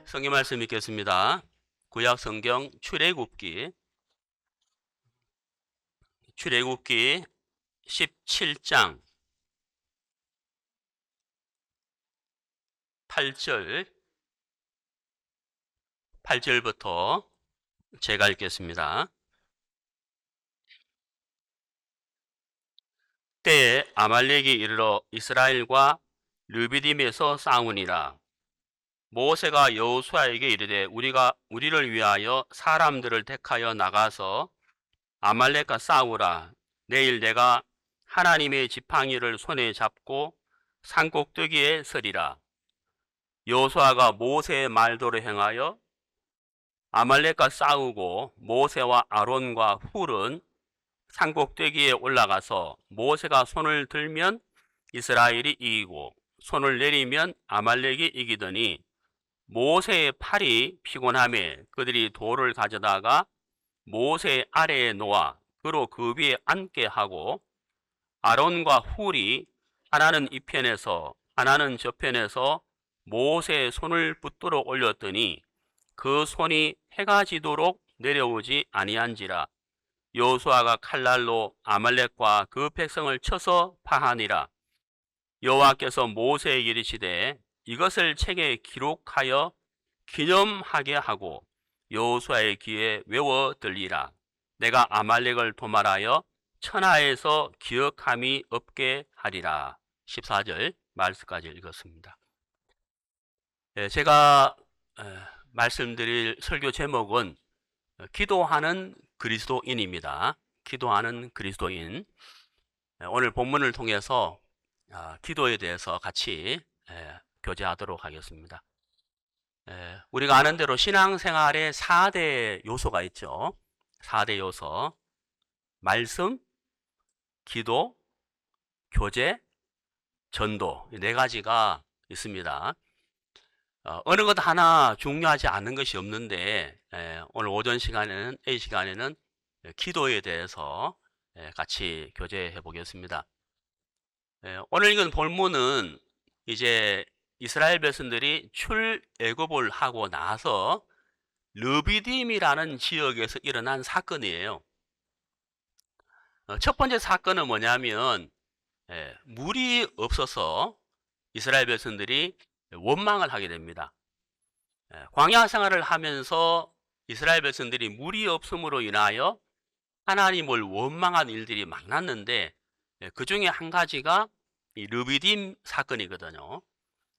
성경 말씀 읽겠습니다. 구약 성경 출애굽기 17장 8절부터 제가 읽겠습니다. 때에 아말렉이 이르러 이스라엘과 르비딤에서 싸우니라. 모세가 여호수아에게 이르되 우리를 위하여 사람들을 택하여 나가서 아말렉과 싸우라. 내일 내가 하나님의 지팡이를 손에 잡고 산꼭대기에 서리라. 여호수아가 모세의 말대로 행하여 아말렉과 싸우고 모세와 아론과 훌은 산꼭대기에 올라가서 모세가 손을 들면 이스라엘이 이기고 손을 내리면 아말렉이 이기더니 모세의 팔이 피곤하며 그들이 돌을 가져다가 모세 아래에 놓아 그로 그 위에 앉게 하고 아론과 훌이 하나는 이 편에서 하나는 저 편에서 모세의 손을 붙들어 올렸더니 그 손이 해가 지도록 내려오지 아니한지라. 여호수아가 칼날로 아말렉과 그 백성을 쳐서 파하니라. 여호와께서 모세에게 이르시되 이것을 책에 기록하여 기념하게 하고 여호수아의 귀에 외워 들리라. 내가 아말렉을 도말하여 천하에서 기억함이 없게 하리라. 14절 말씀까지 읽었습니다. 제가 말씀드릴 설교 제목은 기도하는 그리스도인입니다. 기도하는 그리스도인. 오늘 본문을 통해서 기도에 대해서 같이 교제하도록 하겠습니다. 우리가 아는 대로 신앙생활에 4대 요소가 있죠. 4대 요소. 말씀, 기도, 교제, 전도. 이 4가지가 있습니다. 어느 것 하나 중요하지 않은 것이 없는데 오늘 오전 시간에는 A 시간에는 기도에 대해서 같이 교제해 보겠습니다. 오늘 읽은 본문은 이제 이스라엘 백성들이 출애굽을 하고 나서 르비딤이라는 지역에서 일어난 사건이에요. 첫 번째 사건은 뭐냐면 물이 없어서 이스라엘 백성들이 원망을 하게 됩니다. 광야 생활을 하면서 이스라엘 백성들이 물이 없음으로 인하여 하나님을 원망한 일들이 많았는데 그 중에 한 가지가 이 르비딤 사건이거든요.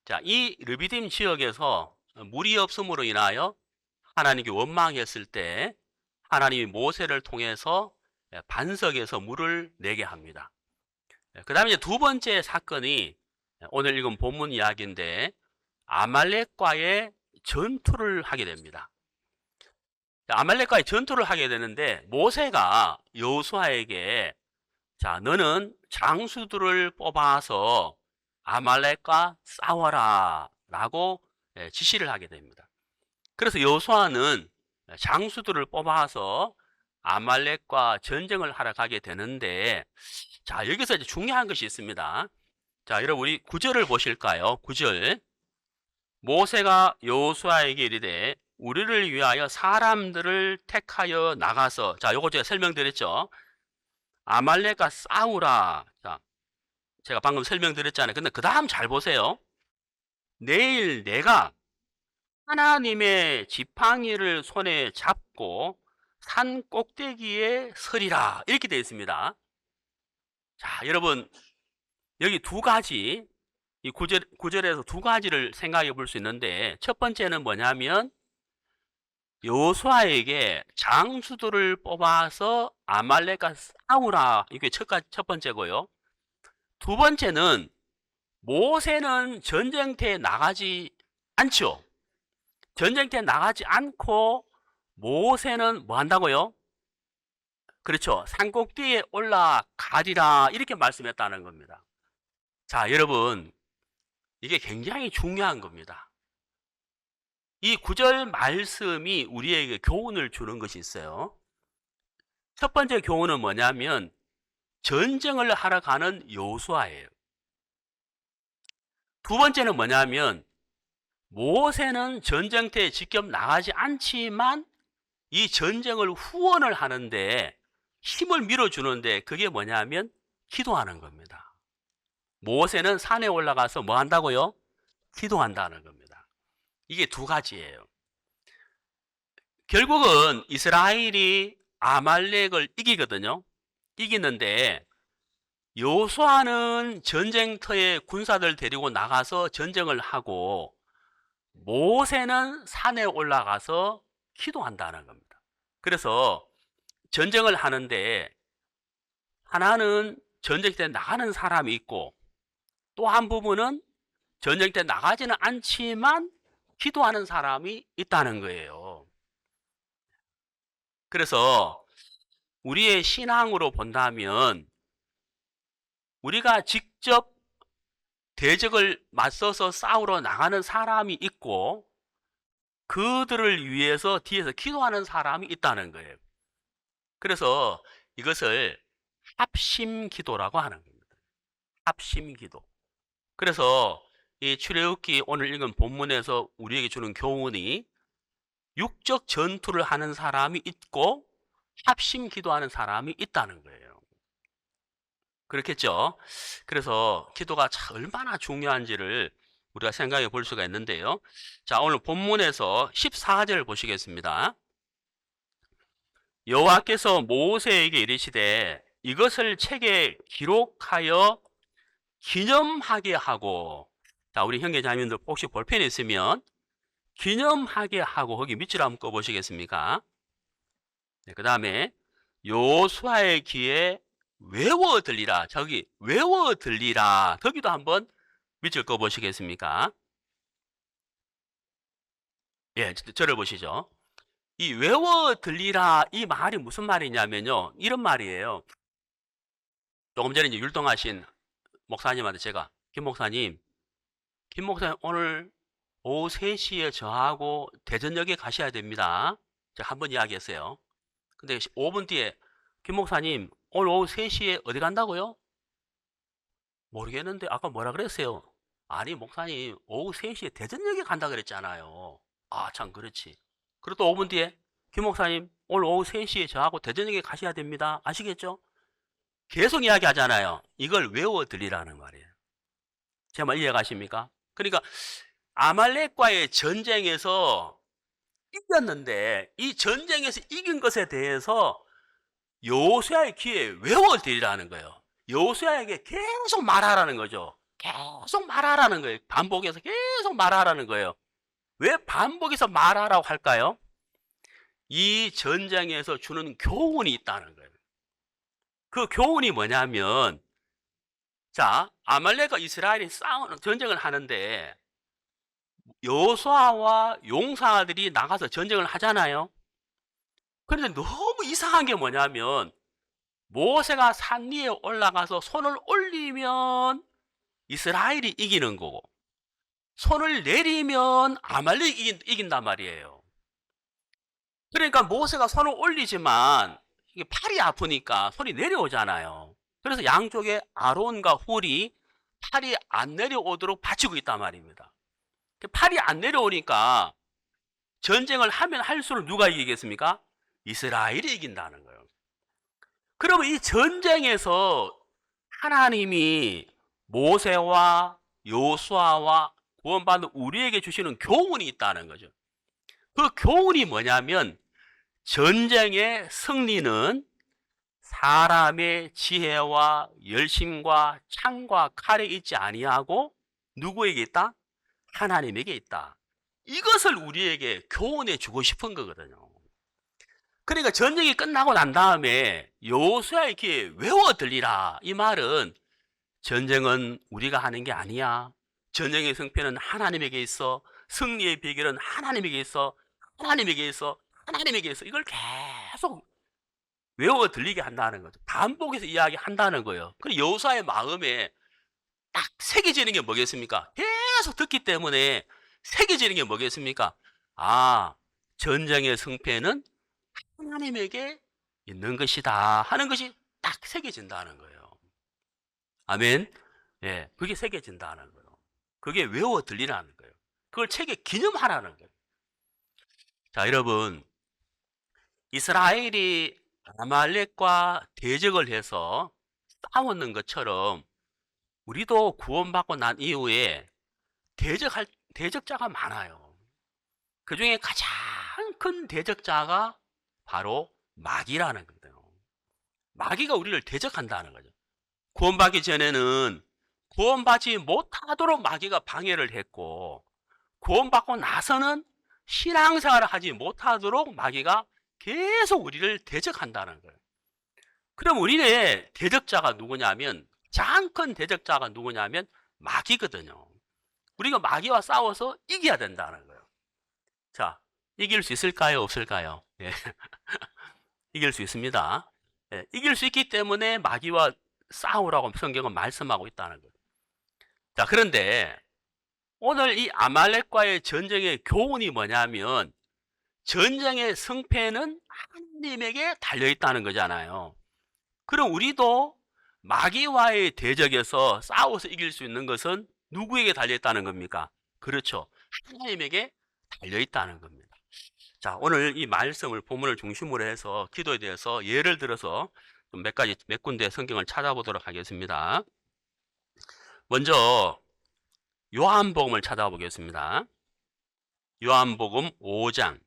자, 이 르비딤 지역에서 물이 없음으로 인하여 하나님께 원망했을 때 하나님이 모세를 통해서 반석에서 물을 내게 합니다. 그 다음에 이제 두 번째 사건이 오늘 읽은 본문 이야기인데 아말렉과의 전투를 하게 됩니다. 아말렉과의 전투를 하게 되는데 모세가 여호수아에게 자, 너는 장수들을 뽑아서 아말렉과 싸워라 라고 지시를 하게 됩니다. 그래서 여호수아는 장수들을 뽑아서 아말렉과 전쟁을 하러 가게 되는데 자, 여기서 이제 중요한 것이 있습니다. 자, 여러분 우리 9절을 보실까요? 9절. 모세가 여호수아에게 이르되 우리를 위하여 사람들을 택하여 나가서 자, 요거 제가 설명드렸죠. 아말렉과 싸우라. 자, 제가 방금 설명드렸잖아요. 근데 그 다음 잘 보세요. 내일 내가 하나님의 지팡이를 손에 잡고 산 꼭대기에 서리라. 이렇게 되어 있습니다. 자, 여러분 여기 두 가지 이 구절에서 두 가지를 생각해 볼 수 있는데 첫 번째는 뭐냐면 여호수아에게 장수들을 뽑아서 아말렉과 싸우라. 이게 첫 번째고요. 두 번째는 모세는 전쟁터에 나가지 않죠. 전쟁터에 나가지 않고 모세는 뭐 한다고요? 그렇죠. 산꼭대기에 올라가리라. 이렇게 말씀했다는 겁니다. 자, 여러분 이게 굉장히 중요한 겁니다. 이 9절 말씀이 우리에게 교훈을 주는 것이 있어요. 첫 번째 교훈은 뭐냐면 전쟁을 하러 가는 여호수아예요. 두 번째는 뭐냐면 모세는 전쟁터에 직접 나가지 않지만 이 전쟁을 후원을 하는데 힘을 밀어주는데 그게 뭐냐면 기도하는 겁니다. 모세는 산에 올라가서 뭐 한다고요? 기도한다는 겁니다. 이게 두 가지예요. 결국은 이스라엘이 아말렉을 이기거든요. 이기는데 여호수아는 전쟁터에 군사들 데리고 나가서 전쟁을 하고 모세는 산에 올라가서 기도한다는 겁니다. 그래서 전쟁을 하는데 하나는 전쟁터에 나가는 사람이 있고 또 한 부분은 전쟁터에 나가지는 않지만 기도하는 사람이 있다는 거예요. 그래서 우리의 신앙으로 본다면 우리가 직접 대적을 맞서서 싸우러 나가는 사람이 있고 그들을 위해서 뒤에서 기도하는 사람이 있다는 거예요. 그래서 이것을 합심기도라고 하는 겁니다. 합심기도. 그래서 이 출애굽기 오늘 읽은 본문에서 우리에게 주는 교훈이 육적 전투를 하는 사람이 있고 합심기도하는 사람이 있다는 거예요. 그렇겠죠? 그래서 기도가 얼마나 중요한지를 우리가 생각해 볼 수가 있는데요. 자, 오늘 본문에서 14절 보시겠습니다. 여호와께서 모세에게 이르시되 이것을 책에 기록하여 기념하게 하고, 자, 우리 형제자매님들 혹시 볼펜 있으면 기념하게 하고 거기 밑줄 한번 꺼보시겠습니까? 네, 그 다음에 여호수아의 귀에 외워 들리라. 저기 외워 들리라. 거기도 한번 밑줄 꺼보시겠습니까? 예, 저를 보시죠. 이 외워 들리라 이 말이 무슨 말이냐면요. 이런 말이에요. 조금 전에 이제 율동하신 목사님한테 제가 김 목사님 오늘 오후 3시에 저하고 대전역에 가셔야 됩니다. 제가 한번 이야기했어요. 근데 5분 뒤에 김 목사님 오늘 오후 3시에 어디 간다고요? 모르겠는데 아까 뭐라 그랬어요? 아니 목사님 오후 3시에 대전역에 간다 그랬잖아요. 아 참 그렇지. 그리고 또 5분 뒤에 김 목사님 오늘 오후 3시에 저하고 대전역에 가셔야 됩니다. 아시겠죠? 계속 이야기하잖아요. 이걸 외워 들리라는 말이에요. 제 말 이해가십니까? 그러니까 아말렉과의 전쟁에서 이겼는데 이 전쟁에서 이긴 것에 대해서 여호수아의 귀에 외워 드리라는 거예요. 여호수아에게 계속 말하라는 거죠. 계속 말하라는 거예요. 반복해서 계속 말하라는 거예요. 왜 반복해서 말하라고 할까요? 이 전쟁에서 주는 교훈이 있다는 거예요. 그 교훈이 뭐냐면, 자, 아말렉과 이스라엘이 싸우는 전쟁을 하는데 여호수아와 용사들이 나가서 전쟁을 하잖아요. 그런데 너무 이상한 게 뭐냐면 모세가 산 위에 올라가서 손을 올리면 이스라엘이 이기는 거고 손을 내리면 아말렉이 이긴단 말이에요. 그러니까 모세가 손을 올리지만 이게 팔이 아프니까 손이 내려오잖아요. 그래서 양쪽에 아론과 훌이 팔이 안 내려오도록 받치고 있단 말입니다. 팔이 안 내려오니까 전쟁을 하면 할수록 누가 이기겠습니까? 이스라엘이 이긴다는 거예요. 그러면 이 전쟁에서 하나님이 모세와 여호수아와 구원받은 우리에게 주시는 교훈이 있다는 거죠. 그 교훈이 뭐냐면 전쟁의 승리는 사람의 지혜와 열심과 창과 칼에 있지 아니하고 누구에게 있다? 하나님에게 있다. 이것을 우리에게 교훈해 주고 싶은 거거든요. 그러니까 전쟁이 끝나고 난 다음에 여호수아의 귀에 외워 들리라. 이 말은 전쟁은 우리가 하는 게 아니야. 전쟁의 승패는 하나님에게 있어. 승리의 비결은 하나님에게 있어. 하나님에게 있어. 하나님에게 있어. 이걸 계속 외워 들리게 한다는 거죠. 반복해서 이야기한다는 거예요. 그리고 여호수아의 마음에 딱 새겨지는 게 뭐겠습니까? 계속 듣기 때문에 새겨지는 게 뭐겠습니까? 아, 전쟁의 승패는 하나님에게 있는 것이다 하는 것이 딱 새겨진다는 거예요. 아멘. 예, 그게 새겨진다는 거예요. 그게 외워 들리라는 거예요. 그걸 책에 기념하라는 거예요. 자, 여러분, 이스라엘이 아말렉과 대적을 해서 싸웠는 것처럼 우리도 구원받고 난 이후에 대적자가 많아요. 그 중에 가장 큰 대적자가 바로 마귀라는 거예요. 마귀가 우리를 대적한다는 거죠. 구원받기 전에는 구원받지 못하도록 마귀가 방해를 했고, 구원받고 나서는 신앙생활을 하지 못하도록 마귀가 계속 우리를 대적한다는 거예요. 그럼 우리의 대적자가 누구냐면, 가장 큰 대적자가 누구냐면 마귀거든요. 우리가 마귀와 싸워서 이겨야 된다는 거예요. 자, 이길 수 있을까요? 없을까요? 예. 이길 수 있습니다. 예. 이길 수 있기 때문에 마귀와 싸우라고 성경은 말씀하고 있다는 거예요. 자, 그런데 오늘 이 아말렉과의 전쟁의 교훈이 뭐냐면, 전쟁의 승패는 하나님에게 달려있다는 거잖아요. 그럼 우리도 마귀와의 대적에서 싸워서 이길 수 있는 것은 누구에게 달려있다는 겁니까? 그렇죠. 하나님에게 달려있다는 겁니다. 자, 오늘 이 말씀을, 본문을 중심으로 해서 기도에 대해서 예를 들어서 몇 군데 성경을 찾아보도록 하겠습니다. 먼저 요한복음을 찾아보겠습니다. 요한복음 5장.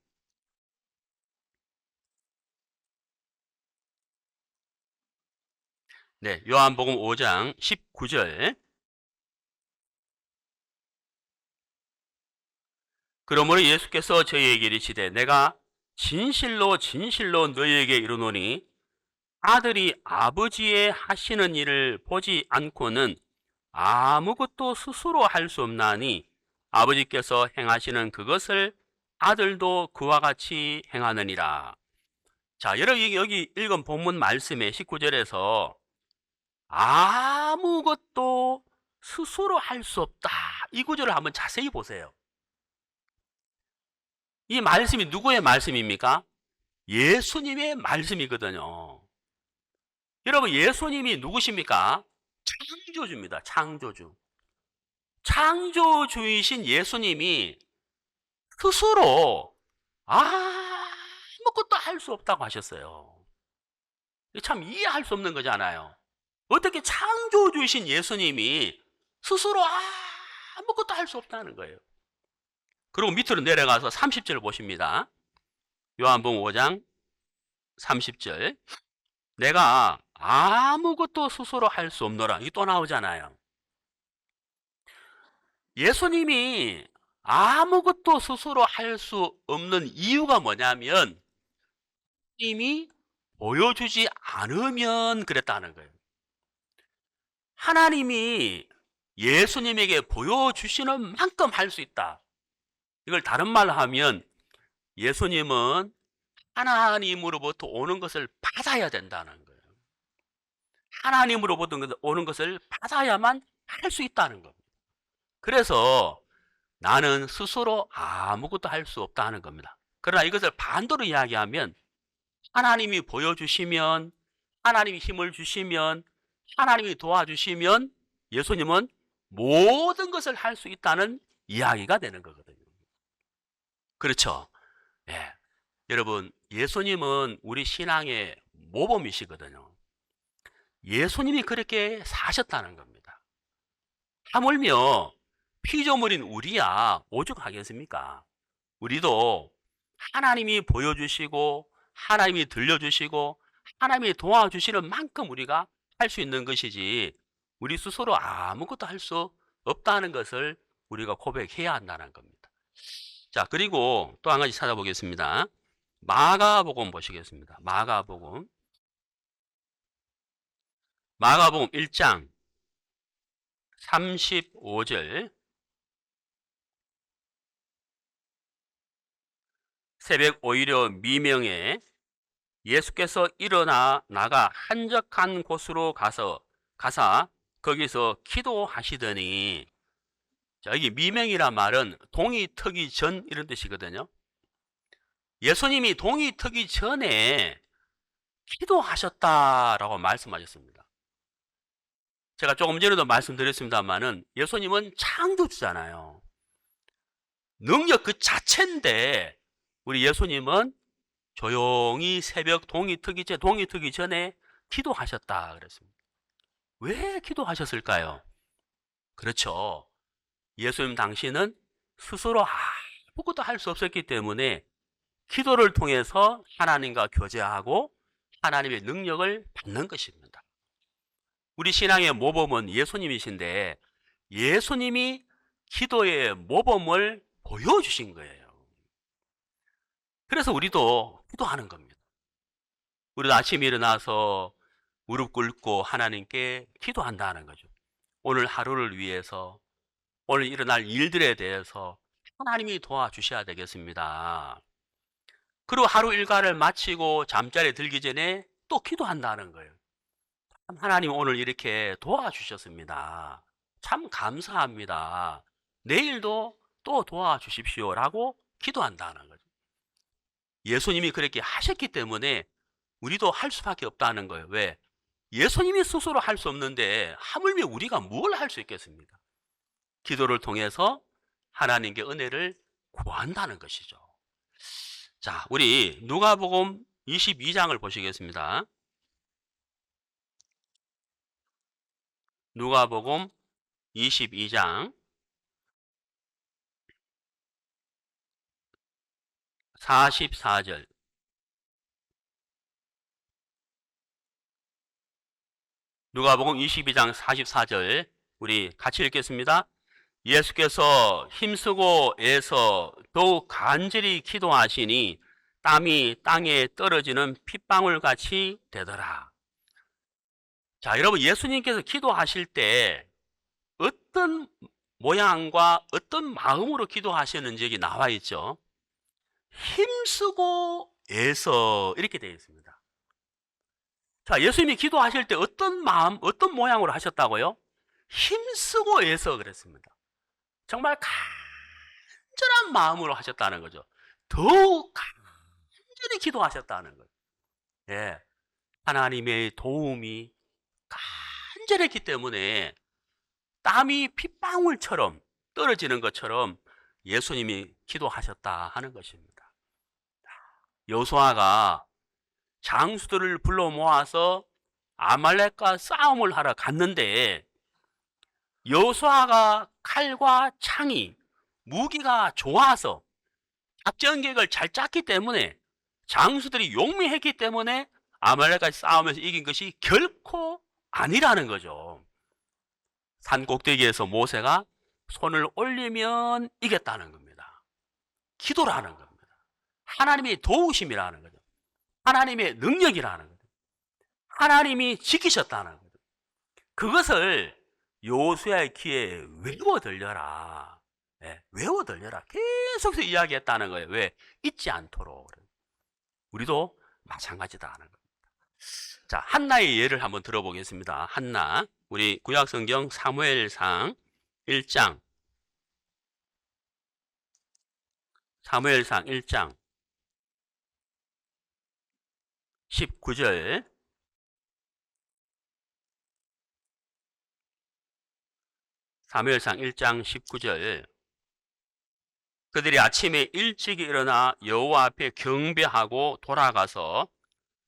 네, 요한복음 5장 19절. 그러므로 예수께서 저희에게 이르시되 내가 진실로 진실로 너희에게 이르노니 아들이 아버지의 하시는 일을 보지 않고는 아무것도 스스로 할 수 없나니 아버지께서 행하시는 그것을 아들도 그와 같이 행하느니라. 자, 여기 읽은 본문 말씀의 19절에서 아무것도 스스로 할 수 없다, 이 구절을 한번 자세히 보세요. 이 말씀이 누구의 말씀입니까? 예수님의 말씀이거든요. 여러분, 예수님이 누구십니까? 창조주입니다. 창조주. 창조주이신 예수님이 스스로 아무것도 할 수 없다고 하셨어요. 참 이해할 수 없는 거잖아요. 어떻게 창조주이신 예수님이 스스로 아무것도 할 수 없다는 거예요. 그리고 밑으로 내려가서 30절 보십니다. 요한복음 5장 30절. 내가 아무것도 스스로 할 수 없노라. 이게 또 나오잖아요. 예수님이 아무것도 스스로 할 수 없는 이유가 뭐냐면 이미 보여주지 않으면 그랬다는 거예요. 하나님이 예수님에게 보여주시는 만큼 할 수 있다. 이걸 다른 말로 하면 예수님은 하나님으로부터 오는 것을 받아야 된다는 거예요. 하나님으로부터 오는 것을 받아야만 할 수 있다는 겁니다. 그래서 나는 스스로 아무것도 할 수 없다는 겁니다. 그러나 이것을 반대로 이야기하면 하나님이 보여주시면, 하나님이 힘을 주시면, 하나님이 도와주시면 예수님은 모든 것을 할 수 있다는 이야기가 되는 거거든요. 그렇죠? 예. 여러분, 예수님은 우리 신앙의 모범이시거든요. 예수님이 그렇게 사셨다는 겁니다. 하물며 피조물인 우리야 오죽하겠습니까? 우리도 하나님이 보여주시고 하나님이 들려주시고 하나님이 도와주시는 만큼 우리가 할 수 있는 것이지 우리 스스로 아무것도 할 수 없다는 것을 우리가 고백해야 한다는 겁니다. 자, 그리고 또 한 가지 찾아보겠습니다. 마가복음 보시겠습니다. 마가복음 1장 35절. 새벽 오히려 미명에 예수께서 일어나 나가 한적한 곳으로 가사 거기서 기도하시더니, 자, 여기 미명이란 말은 동이 트기 전 이런 뜻이거든요. 예수님이 동이 트기 전에 기도하셨다라고 말씀하셨습니다. 제가 조금 전에도 말씀드렸습니다만은 예수님은 창조주잖아요. 능력 그 자체인데 우리 예수님은 조용히 새벽 동이 트기 전에 기도하셨다 그랬습니다. 왜 기도하셨을까요? 그렇죠. 예수님 당시는 스스로 아무것도 할 수 없었기 때문에 기도를 통해서 하나님과 교제하고 하나님의 능력을 받는 것입니다. 우리 신앙의 모범은 예수님이신데 예수님이 기도의 모범을 보여주신 거예요. 그래서 우리도 기도하는 겁니다. 우리도 아침에 일어나서 무릎 꿇고 하나님께 기도한다는 거죠. 오늘 하루를 위해서, 오늘 일어날 일들에 대해서 하나님이 도와주셔야 되겠습니다. 그리고 하루 일과를 마치고 잠자리에 들기 전에 또 기도한다는 거예요. 하나님 오늘 이렇게 도와주셨습니다. 참 감사합니다. 내일도 또 도와주십시오라고 기도한다는 거죠. 예수님이 그렇게 하셨기 때문에 우리도 할 수밖에 없다는 거예요. 왜? 예수님이 스스로 할 수 없는데 하물며 우리가 뭘 할 수 있겠습니까? 기도를 통해서 하나님께 은혜를 구한다는 것이죠. 자, 우리 누가복음 22장을 보시겠습니다. 누가복음 22장 44절. 누가복음 22장 44절 우리 같이 읽겠습니다. 예수께서 힘쓰고 애서 더욱 간절히 기도하시니 땀이 땅에 떨어지는 핏방울 같이 되더라. 자, 여러분 예수님께서 기도하실 때 어떤 모양과 어떤 마음으로 기도하셨는지 여기 나와 있죠. 힘쓰고 애서 이렇게 되어 있습니다. 자, 예수님이 기도하실 때 어떤 마음, 어떤 모양으로 하셨다고요? 힘쓰고 애서 그랬습니다. 정말 간절한 마음으로 하셨다는 거죠. 더욱 간절히 기도하셨다는 거예요. 예, 하나님의 도움이 간절했기 때문에 땀이 핏방울처럼 떨어지는 것처럼 예수님이 기도하셨다 하는 것입니다. 여호수아가 장수들을 불러 모아서 아말렉과 싸움을 하러 갔는데 여호수아가 칼과 창이 무기가 좋아서 작전 계획을 잘 짰기 때문에 장수들이 용맹했기 때문에 아말렉과 싸우면서 이긴 것이 결코 아니라는 거죠. 산 꼭대기에서 모세가 손을 올리면 이겼다는 겁니다. 기도라는 겁니다. 하나님의 도우심이라는 거죠. 하나님의 능력이라는 거죠. 하나님이 지키셨다는 거죠. 그것을 여호수아의 귀에 외워 들려라. 네, 외워 들려라. 계속해서 이야기했다는 거예요. 왜? 잊지 않도록. 우리도 마찬가지다 하는 겁니다. 자, 한나의 예를 한번 들어보겠습니다. 한나. 우리 구약성경 사무엘상 1장. 사무엘상 1장 19절. 사무엘상 1장 19절. 그들이 아침에 일찍 일어나 여호와 앞에 경배하고 돌아가서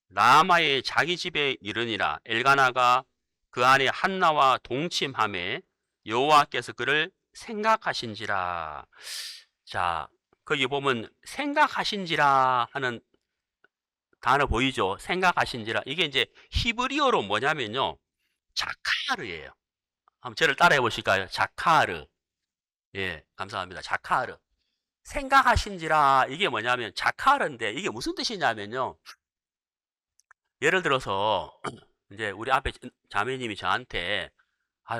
라마의 자기 집에 이르니라. 엘가나가 그 안에 한나와 동침하매 여호와께서 그를 생각하신지라. 자, 거기 보면 생각하신지라 하는 단어 보이죠? 생각하신지라. 이게 이제 히브리어로 뭐냐면요, 자카르예요. 한번 저를 따라해 보실까요? 자카르. 예, 감사합니다. 자카르. 생각하신지라. 이게 뭐냐면 자카르인데 이게 무슨 뜻이냐면요, 예를 들어서 이제 우리 앞에 자매님이 저한테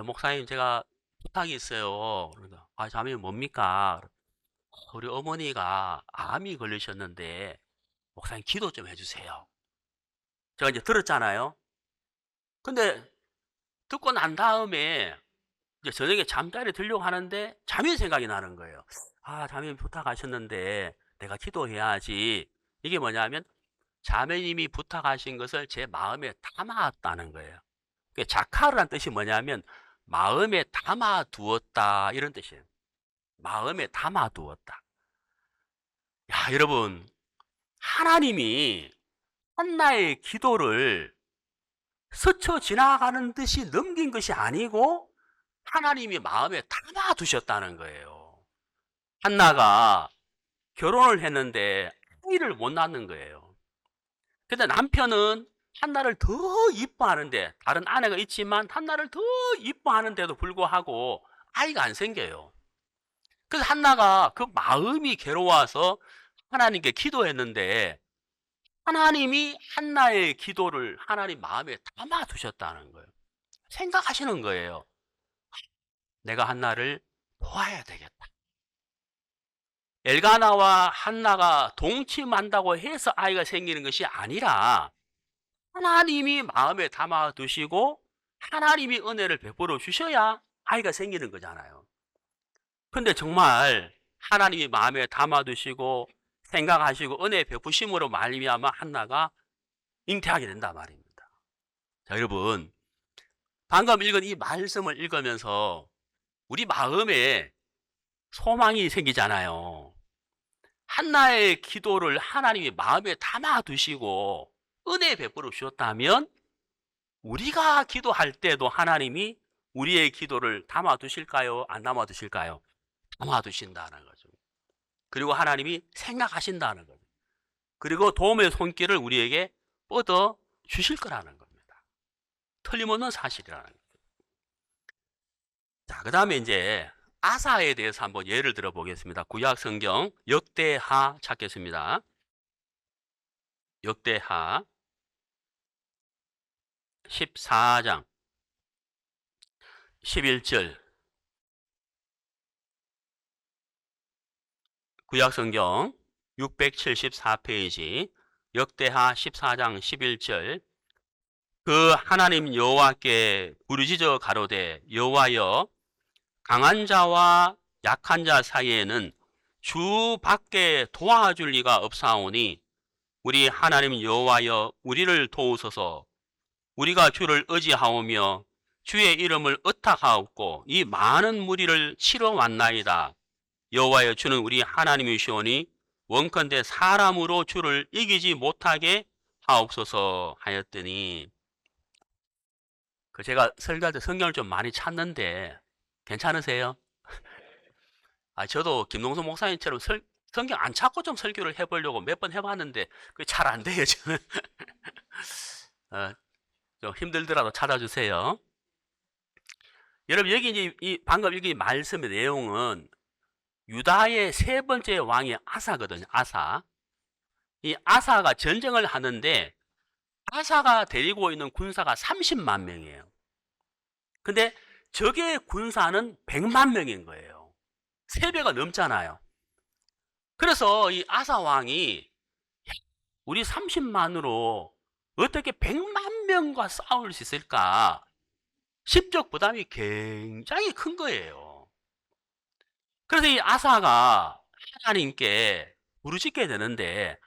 목사님 제가 부탁이 있어요. 그러니까 자매님 뭡니까? 우리 어머니가 암이 걸리셨는데 목사님 기도 좀 해주세요. 제가 이제 들었잖아요. 근데 듣고 난 다음에 이제 저녁에 잠자리에 들려고 하는데 자매님 생각이 나는 거예요. 자매님 부탁하셨는데 내가 기도해야지. 이게 뭐냐면 자매님이 부탁하신 것을 제 마음에 담아왔다는 거예요. 자카르란 뜻이 뭐냐면 마음에 담아두었다 이런 뜻이에요. 마음에 담아두었다. 자, 여러분, 하나님이 한나의 기도를 스쳐 지나가는 듯이 넘긴 것이 아니고 하나님이 마음에 담아두셨다는 거예요. 한나가 결혼을 했는데 아이를 못 낳는 거예요. 근데 남편은 한나를 더 이뻐하는데, 다른 아내가 있지만 한나를 더 이뻐하는데도 불구하고 아이가 안 생겨요. 그래서 한나가 그 마음이 괴로워서 하나님께 기도했는데 하나님이 한나의 기도를 하나님 마음에 담아두셨다는 거예요. 생각하시는 거예요. 내가 한나를 도와야 되겠다. 엘가나와 한나가 동침한다고 해서 아이가 생기는 것이 아니라 하나님이 마음에 담아두시고 하나님이 은혜를 베풀어 주셔야 아이가 생기는 거잖아요. 근데 정말 하나님이 마음에 담아두시고 생각하시고 은혜 베푸심으로 말미암아 한나가 잉태하게 된단 말입니다. 자, 여러분, 방금 읽은 이 말씀을 읽으면서 우리 마음에 소망이 생기잖아요. 한나의 기도를 하나님이 마음에 담아두시고 은혜 베풀어 주셨다면 우리가 기도할 때도 하나님이 우리의 기도를 담아두실까요? 안 담아두실까요? 담아두신다는 거죠. 그리고 하나님이 생각하신다는 거죠. 그리고 도움의 손길을 우리에게 뻗어 주실 거라는 겁니다. 틀림없는 사실이라는 거죠. 자, 그 다음에 이제 아사에 대해서 한번 예를 들어 보겠습니다. 구약 성경 역대하 찾겠습니다. 역대하 14장 11절. 구약 성경 674페이지 역대하 14장 11절. 그 하나님 여호와께 부르짖어 가로되 여호와여, 강한 자와 약한 자 사이에는 주 밖에 도와줄 리가 없사오니 우리 하나님 여호와여, 우리를 도우소서. 우리가 주를 의지하오며 주의 이름을 의탁하옵고 이 많은 무리를 치러 왔나이다. 여호와여, 주는 우리 하나님이시오니 원컨대 사람으로 주를 이기지 못하게 하옵소서 하였더니, 제가 설교할 때 성경을 좀 많이 찾는데 괜찮으세요? 저도 김동수 목사님처럼 성경 안 찾고 좀 설교를 해보려고 몇 번 해봤는데 그게 잘 안 돼요, 저는. 좀 힘들더라도 찾아주세요. 여러분, 여기 이제 이 방금 읽은 말씀의 내용은 유다의 세 번째 왕이 아사거든요. 아사. 이 아사가 전쟁을 하는데 아사가 데리고 있는 군사가 30만 명이에요. 근데 적의 군사는 100만 명인 거예요. 3배가 넘잖아요. 그래서 이 아사 왕이 우리 30만으로 어떻게 100만 명과 싸울 수 있을까? 심적 부담이 굉장히 큰 거예요. 그래서 이 아사가 하나님께 부르짖게 되는데,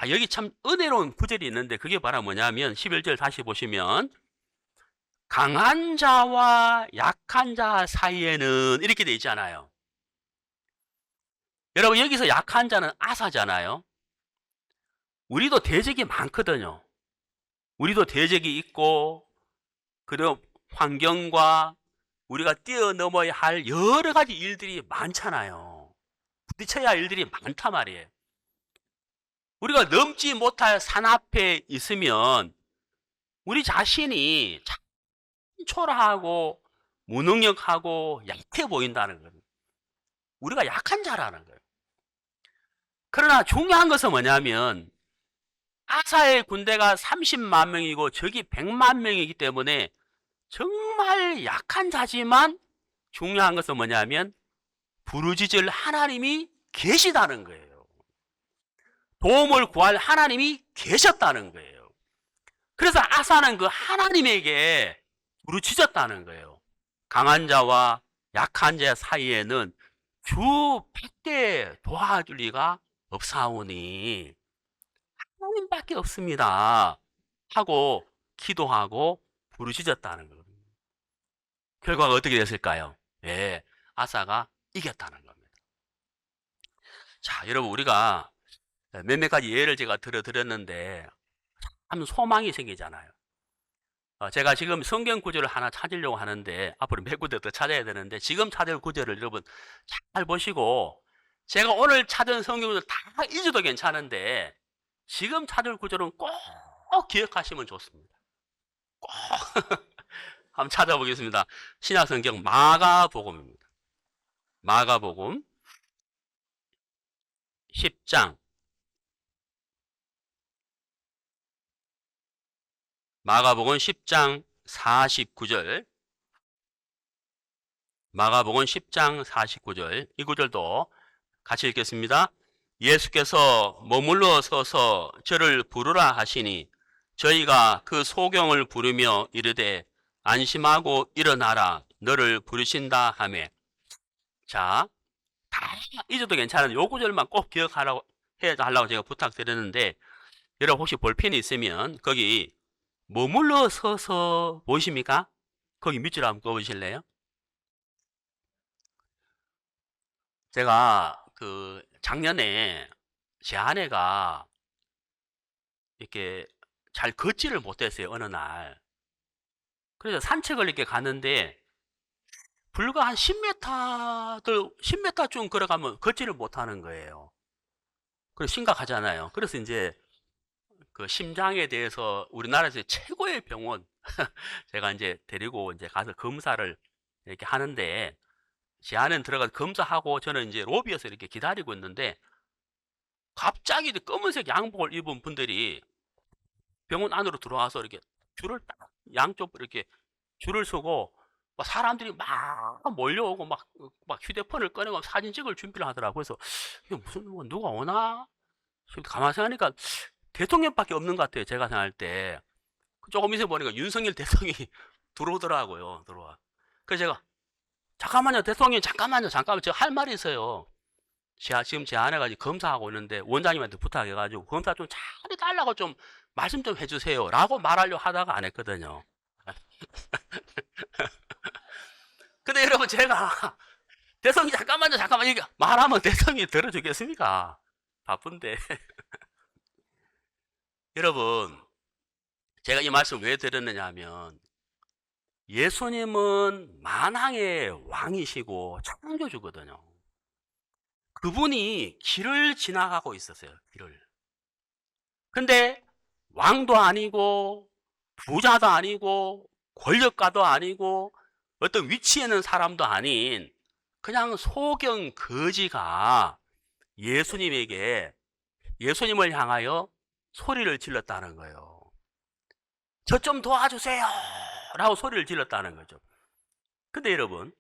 여기 참 은혜로운 구절이 있는데 그게 바로 뭐냐면 11절 다시 보시면 강한 자와 약한 자 사이에는 이렇게 돼 있잖아요. 여러분, 여기서 약한 자는 아사잖아요. 우리도 대적이 많거든요. 우리도 대적이 있고, 그리고 환경과 우리가 뛰어넘어야 할 여러 가지 일들이 많잖아요. 부딪혀야 할 일들이 많단 말이에요. 우리가 넘지 못할 산 앞에 있으면 우리 자신이 참 초라하고 무능력하고 약해 보인다는 거예요. 우리가 약한 자라는 거예요. 그러나 중요한 것은 뭐냐면 아사의 군대가 30만 명이고 적이 100만 명이기 때문에 정말 약한 자지만 중요한 것은 뭐냐면 부르짖을 하나님이 계시다는 거예요. 도움을 구할 하나님이 계셨다는 거예요. 그래서 아사는 그 하나님에게 부르짖었다는 거예요. 강한 자와 약한 자 사이에는 주밖에 도와줄 리가 없사오니 하나님밖에 없습니다 하고 기도하고 부르짖었다는 거예요. 결과가 어떻게 됐을까요? 아사가 이겼다는 겁니다. 자, 여러분, 우리가 몇몇 가지 예를 제가 들어드렸는데 참 소망이 생기잖아요. 제가 지금 성경 구절을 하나 찾으려고 하는데 앞으로 몇 구절 더 찾아야 되는데 지금 찾을 구절을 여러분 잘 보시고 제가 오늘 찾은 성경 구절 다 잊어도 괜찮은데 지금 찾을 구절은 꼭 기억하시면 좋습니다. 꼭 한번 찾아보겠습니다. 신약성경 마가복음입니다. 마가복음 10장 마가복음 10장 49절 마가복음 10장 49절 이 구절도 같이 읽겠습니다. 예수께서 머물러 서서 저를 부르라 하시니 저희가 그 소경을 부르며 이르되 안심하고 일어나라 너를 부르신다 하매. 자, 다 잊어도 괜찮은데 요 구절만 꼭 기억하라고 해달라고 제가 부탁드렸는데 여러분 혹시 볼펜이 있으면 거기 머물러 서서 보이십니까? 거기 밑줄 한번 꺼보실래요? 제가 작년에 제 아내가 이렇게 잘 걷지를 못했어요, 어느 날. 그래서 산책을 이렇게 가는데 불과 한 10m쯤 걸어가면 걷지를 못하는 거예요. 그래서 심각하잖아요. 그래서 이제 그 심장에 대해서 우리나라에서 최고의 병원 제가 이제 데리고 이제 가서 검사를 이렇게 하는데 제 아내는 들어가서 검사하고 저는 이제 로비에서 이렇게 기다리고 있는데 갑자기 검은색 양복을 입은 분들이 병원 안으로 들어와서 이렇게 줄을 딱 양쪽으로 이렇게 줄을 서고 막 사람들이 막 몰려오고 막 휴대폰을 꺼내고 사진 찍을 준비를 하더라고요. 그래서 이게 무슨 누가 오나? 가만히 생각하니까 대통령밖에 없는 것 같아요. 제가 생각할 때. 조금 있어 보니까 윤석열 대통령이 들어오더라고요. 들어와. 그래서 제가 잠깐만요. 대통령 잠깐만요. 제가 할 말이 있어요. 지금 제 아내가 이제 검사하고 있는데 원장님한테 부탁해가지고 검사 좀 잘 해달라고 좀 말씀 좀 해주세요. 라고 말하려고 하다가 안 했거든요. 근데 여러분 제가 대통령이 잠깐만요. 이게 말하면 대통령이 들어주겠습니까? 바쁜데. 여러분 제가 이 말씀 왜 드렸느냐 하면 예수님은 만왕의 왕이시고 창조주거든요. 그분이 길을 지나가고 있었어요. 길을. 근데 왕도 아니고 부자도 아니고 권력가도 아니고 어떤 위치에 있는 사람도 아닌 그냥 소경 거지가 예수님을 향하여 소리를 질렀다는 거예요. 저 좀 도와주세요 라고 소리를 질렀다는 거죠. 근데 여러분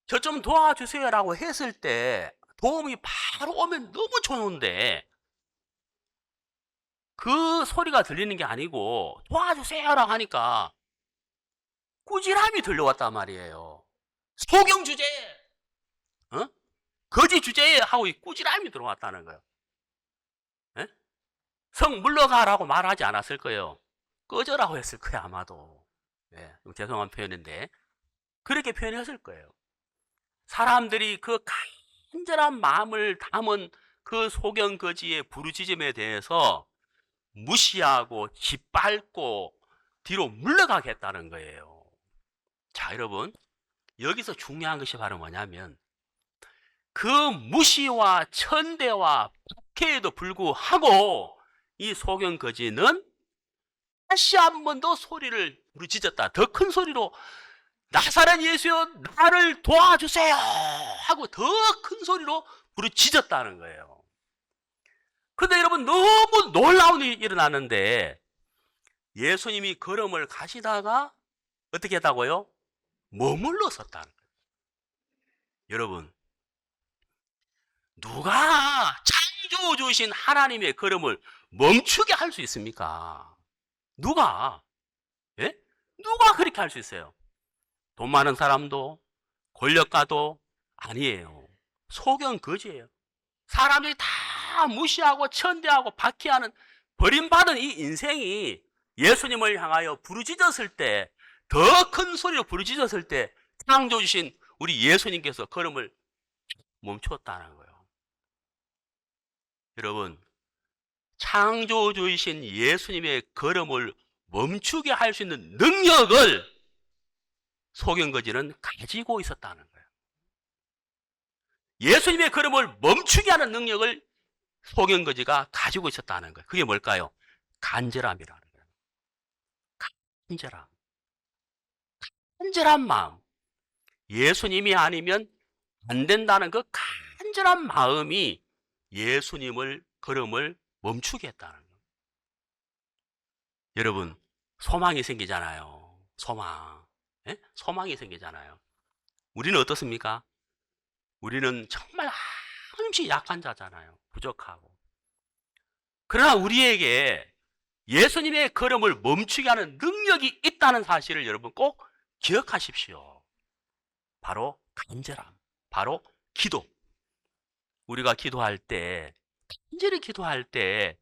저 좀 도와주세요 라고 했을 때 도움이 바로 오면 너무 좋은데 그 소리가 들리는 게 아니고 도와주세요 라고 하니까 꾸지람이 들려왔단 말이에요. 소경 주제, 거지 주제에 하고 꾸지람이 들어왔다는 거예요. 에? 성 물러가라고 말하지 않았을 거예요. 꺼져라고 했을 거예요 아마도. 네, 죄송한 표현인데 그렇게 표현했을 거예요. 사람들이 그 간절한 마음을 담은 그 소경 거지의 부르짖음에 대해서 무시하고 짓밟고 뒤로 물러가게 했다는 거예요. 자, 여러분 여기서 중요한 것이 바로 뭐냐면 그 무시와 천대와 박해에도 불구하고 이 소경 거지는 다시 한 번 더 소리를 부르짖었다. 더 큰 소리로 나사렛 예수여 나를 도와주세요 하고 더 큰 소리로 부르짖었다는 거예요. 근데 여러분 너무 놀라운 일이 일어나는데 예수님이 걸음을 가시다가 어떻게 했다고요? 머물러 섰다는 거예요. 여러분 누가 창조주신 하나님의 걸음을 멈추게 할 수 있습니까? 누가? 예? 누가 그렇게 할 수 있어요? 돈 많은 사람도 권력가도 아니에요. 소경 거지예요. 사람들이 다 무시하고 천대하고 박해하는 버림받은 이 인생이 예수님을 향하여 부르짖었을 때, 더 큰 소리로 부르짖었을 때 창조주신 우리 예수님께서 걸음을 멈추었다는 거예요. 여러분, 창조주이신 예수님의 걸음을 멈추게 할 수 있는 능력을 소경거지는 가지고 있었다는 거예요. 예수님의 걸음을 멈추게 하는 능력을 소경거지가 가지고 있었다는 거예요. 그게 뭘까요? 간절함이라는 거예요. 간절함. 간절한 마음. 예수님이 아니면 안 된다는 그 간절한 마음이 예수님을 걸음을 멈추게 했다는 거예요. 여러분, 소망이 생기잖아요. 소망. 예? 소망이 생기잖아요. 우리는 어떻습니까? 우리는 정말 한없이 약한 자잖아요. 부족하고. 그러나 우리에게 예수님의 걸음을 멈추게 하는 능력이 있다는 사실을 여러분 꼭 기억하십시오. 바로 간절함, 바로 기도. 우리가 기도할 때, 간절히 기도할 때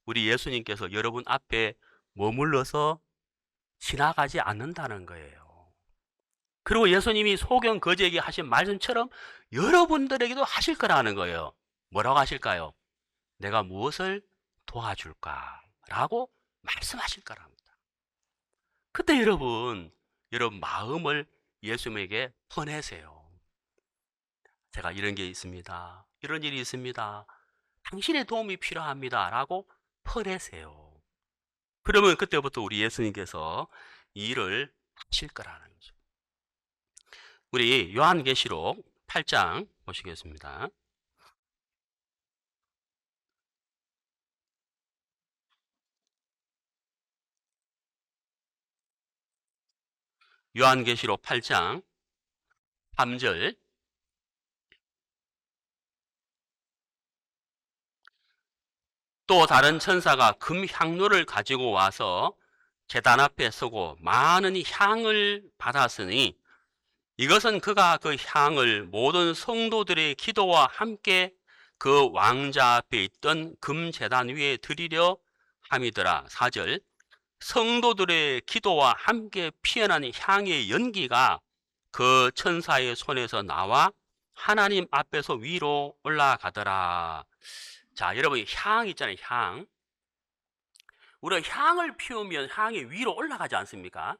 우리 예수님께서 여러분 앞에 머물러서 지나가지 않는다는 거예요. 그리고 예수님이 소경 거지에게 하신 말씀처럼 여러분들에게도 하실 거라는 거예요. 뭐라고 하실까요? 내가 무엇을 도와줄까? 라고 말씀하실 거랍니다. 그때 여러분 마음을 예수님에게 퍼내세요. 제가 이런 게 있습니다. 이런 일이 있습니다. 당신의 도움이 필요합니다. 라고 퍼내세요. 그러면 그때부터 우리 예수님께서 이 일을 하실 거라는 거죠. 우리 요한계시록 8장 보시겠습니다. 요한계시록 8장 3절. 또 다른 천사가 금 향로를 가지고 와서 제단 앞에 서고 많은 향을 받았으니 이것은 그가 그 향을 모든 성도들의 기도와 함께 그 왕자 앞에 있던 금 제단 위에 드리려 함이더라. 4절. 성도들의 기도와 함께 피어난 향의 연기가 그 천사의 손에서 나와 하나님 앞에서 위로 올라가더라. 자, 여러분, 향 있잖아요, 향. 우리가 향을 피우면 향이 위로 올라가지 않습니까?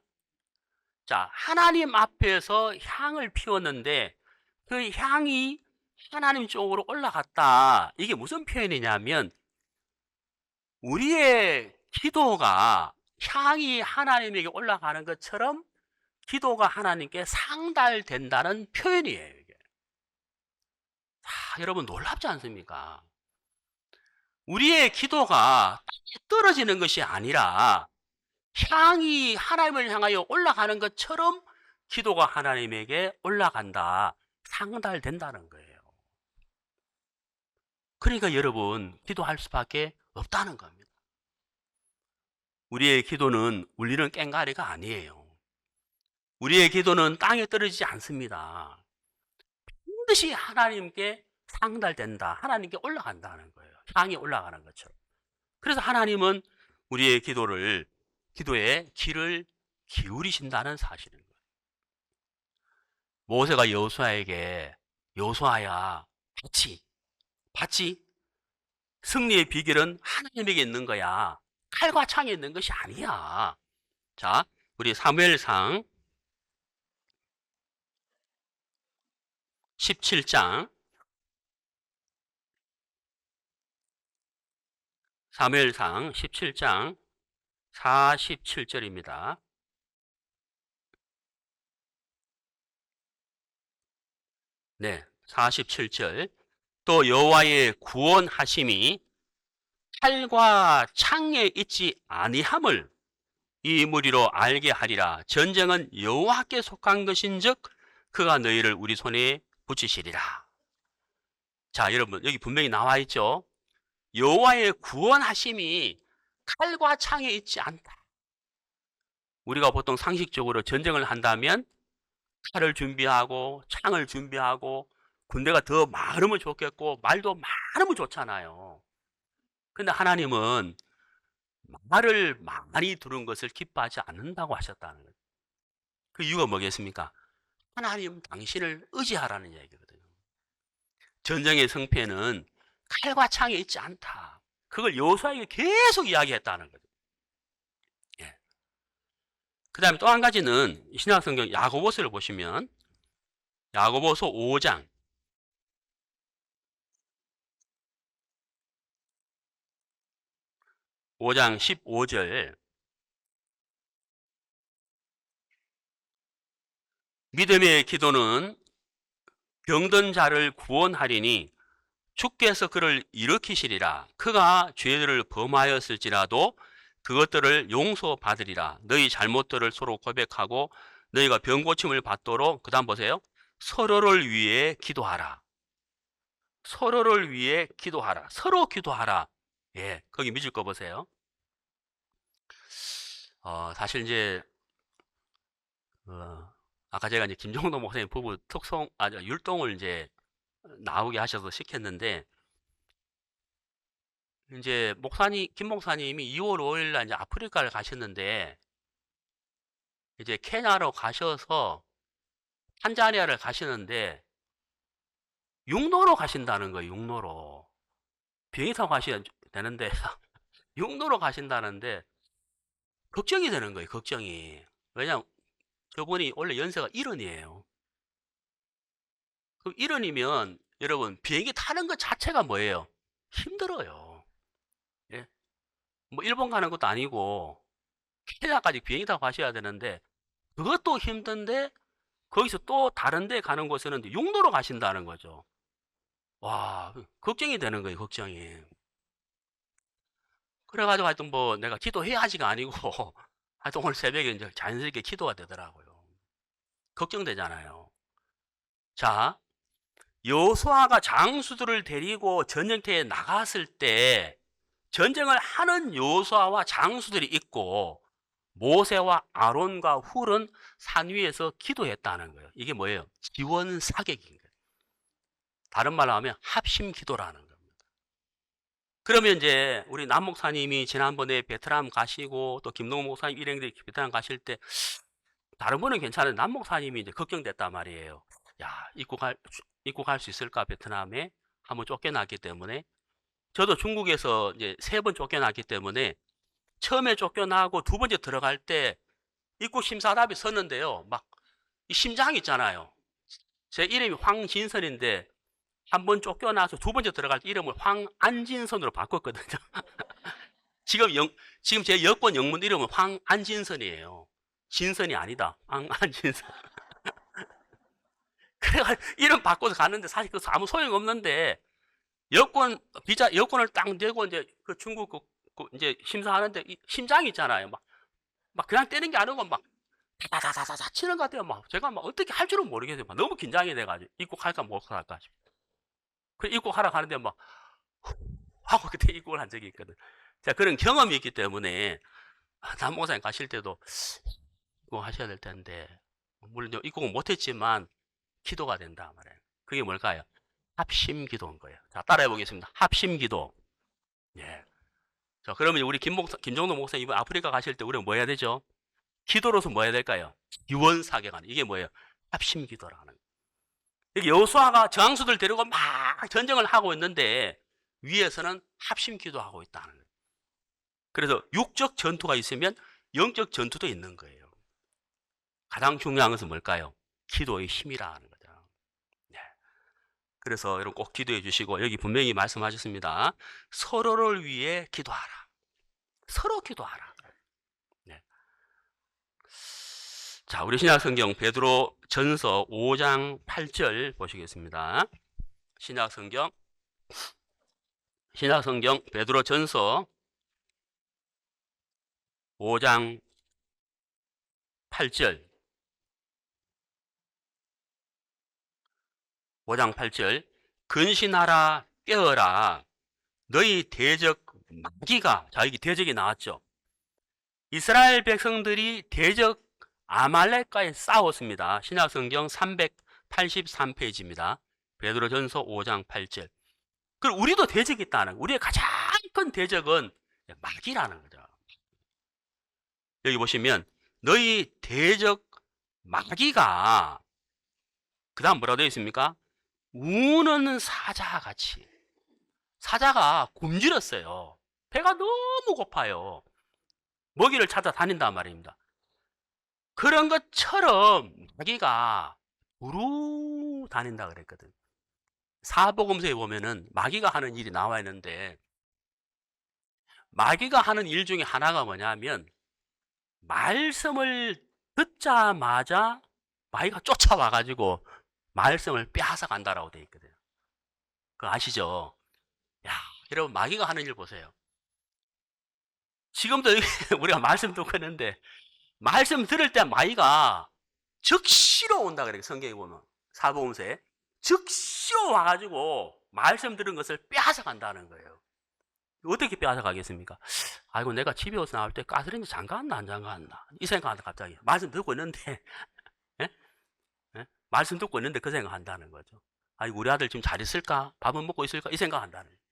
자, 하나님 앞에서 향을 피웠는데 그 향이 하나님 쪽으로 올라갔다. 이게 무슨 표현이냐면 우리의 기도가 향이 하나님에게 올라가는 것처럼 기도가 하나님께 상달된다는 표현이에요. 이게. 여러분 놀랍지 않습니까? 우리의 기도가 땅에 떨어지는 것이 아니라 향이 하나님을 향하여 올라가는 것처럼 기도가 하나님에게 올라간다. 상달된다는 거예요. 그러니까 여러분 기도할 수밖에 없다는 겁니다. 우리의 기도는 울리는 꽹과리가 아니에요. 우리의 기도는 땅에 떨어지지 않습니다. 반드시 하나님께 상달된다. 하나님께 올라간다는 거예요. 향이 올라가는 것처럼. 그래서 하나님은 우리의 기도에 귀를 기울이신다는 사실인 거예요. 모세가 여호수아에게 여호수아야, 봤지? 승리의 비결은 하나님에게 있는 거야. 칼과 창에 있는 것이 아니야. 자, 우리 사무엘상 17장 사무엘상 17장 47절입니다. 네, 47절. 또 여호와의 구원하심이 칼과 창에 있지 아니함을 이 무리로 알게 하리라. 전쟁은 여호와께 속한 것인즉 그가 너희를 우리 손에 붙이시리라. 자, 여러분 여기 분명히 나와 있죠. 여호와의 구원하심이 칼과 창에 있지 않다. 우리가 보통 상식적으로 전쟁을 한다면 칼을 준비하고 창을 준비하고 군대가 더 많으면 좋겠고 말도 많으면 좋잖아요. 근데 하나님은 말을 많이 두는 것을 기뻐하지 않는다고 하셨다는 거예요. 그 이유가 뭐겠습니까? 하나님 당신을 의지하라는 얘기거든요. 전쟁의 승패는 칼과 창이 있지 않다. 그걸 여호수아에게 계속 이야기했다는 거죠. 예. 그 다음에 또 한 가지는 신약성경 야고보서를 보시면 야고보서 5장 15절 믿음의 기도는 병든 자를 구원하리니 주께서 그를 일으키시리라. 그가 죄들을 범하였을지라도 그것들을 용서받으리라. 너희 잘못들을 서로 고백하고 너희가 병고침을 받도록 그 다음 보세요. 서로를 위해 기도하라. 서로를 위해 기도하라. 서로 기도하라. 예, 거기 믿을 거 보세요. 사실 이제 아까 제가 이제 김종도 목사님 부부 율동을 이제 나오게 하셔서 시켰는데, 이제 김 목사님이 2월 5일 날 이제 아프리카를 가셨는데, 이제 케냐로 가셔서 탄자니아를 가시는데, 육로로 가신다는 거예요, 육로로. 비행기 타고 가셔야 되는데, 육로로 가신다는데, 걱정이 되는 거예요, 걱정이. 왜냐면, 저분이 원래 연세가 70이에요. 그럼 70이면, 여러분, 비행기 타는 것 자체가 뭐예요? 힘들어요. 예? 뭐, 일본 가는 것도 아니고, 케냐까지 비행기 타고 가셔야 되는데, 그것도 힘든데, 거기서 또 다른 데 가는 곳에는 육로로 가신다는 거죠. 와, 걱정이 되는 거예요, 걱정이. 그래가지고 하여튼 뭐, 내가 기도해야지가 아니고, 하여튼 오늘 새벽에 이제 자연스럽게 기도가 되더라고요. 걱정되잖아요. 자, 여호수아가 장수들을 데리고 전쟁터에 나갔을 때 전쟁을 하는 여호수아와 장수들이 있고 모세와 아론과 훌은 산 위에서 기도했다는 거예요. 이게 뭐예요? 지원 사격인 거예요. 다른 말로 하면 합심 기도라는 겁니다. 그러면 이제 우리 남 목사님이 지난번에 베트남 가시고 또 김동호 목사님 일행들이 베트남 가실 때 다른 분은 괜찮은데 남 목사님이 이제 걱정됐단 말이에요. 야, 입국할 수 있을까 베트남에? 한번 쫓겨났기 때문에. 저도 중국에서 이제 3번 쫓겨났기 때문에 처음에 쫓겨나고 2번째 들어갈 때 입국 심사답이 섰는데요. 막 이 심장 있잖아요. 제 이름이 황진선인데 한 번 쫓겨나서 2번째 들어갈 때 이름을 황안진선으로 바꿨거든요. 지금 제 여권 영문 이름은 황안진선이에요. 진선이 아니다. 황안진선. 그래가지고 이름 바꿔서 갔는데 사실 그 아무 소용 없는데 여권을 딱 내고 이제 그 중국 이제 심사하는데 이 심장이 있잖아요. 막 그냥 때리는 게 아니고 막 다다다다다 치는 것 같아요. 막 제가 막 어떻게 할 줄은 모르겠어요. 막 너무 긴장이 돼가지고 입국할까 못 할까 싶어. 그 입국하러 가는데 막 하고 그때 입국을 한 적이 있거든. 자, 그런 경험이 있기 때문에 남 목사님 가실 때도 입국하셔야 될 텐데 물론 입국은 못했지만 기도가 된다 말이에요. 그게 뭘까요? 합심 기도인 거예요. 자, 따라해 보겠습니다. 합심 기도. 예. 자, 그러면 우리 김종도 목사님 이번 아프리카 가실 때 우리는 뭐 해야 되죠? 기도로서 뭐 해야 될까요? 지원 사격하는. 이게 뭐예요? 합심 기도라는 거예요. 여기 여호수아가 저항수들 데리고 막 전쟁을 하고 있는데 위에서는 합심 기도하고 있다는 거예요. 그래서 육적 전투가 있으면 영적 전투도 있는 거예요. 가장 중요한 것은 뭘까요? 기도의 힘이라는 거죠. 네. 그래서 여러분 꼭 기도해 주시고 여기 분명히 말씀하셨습니다. 서로를 위해 기도하라. 서로 기도하라. 네. 자, 우리 신약성경 베드로 전서 5장 8절 보시겠습니다. 신약성경 베드로 전서 5장 8절 5장 8절 근신하라 깨어라 너희 대적 마귀가 자 여기 대적이 나왔죠. 이스라엘 백성들이 대적 아말렉과에 싸웠습니다. 신약성경 383페이지입니다. 베드로전서 5장 8절. 그리고 우리도 대적이 있다는 우리의 가장 큰 대적은 마귀라는 거죠. 여기 보시면 너희 대적 마귀가 그 다음 뭐라고 되어 있습니까? 우는 사자같이 사자가 굶주렸어요. 배가 너무 고파요. 먹이를 찾아 다닌단 말입니다. 그런 것처럼 마귀가 두루 다닌다 그랬거든. 사복음서에 보면은 마귀가 하는 일이 나와 있는데, 마귀가 하는 일 중에 하나가 뭐냐면 말씀을 듣자마자 마귀가 쫓아와가지고 말씀을 빼앗아 간다라고 되어 있거든요. 그거 아시죠? 야, 여러분 마귀가 하는 일 보세요. 지금도 우리가 말씀 듣고 있는데 말씀 들을 때 마귀가 즉시로 온다 그래요. 성경에 보면 사복음서에 즉시로 와가지고 말씀 들은 것을 빼앗아 간다는 거예요. 어떻게 빼앗아 가겠습니까? 아이고 내가 집에 와서 나올 때 가스레인지 잠갔나 안 잠갔나 이 생각한다. 갑자기 말씀 듣고 있는데 예? 예? 말씀 듣고 있는데 그 생각한다는 거죠. 아이고 우리 아들 지금 잘 있을까? 밥은 먹고 있을까? 이 생각한다는 거예요.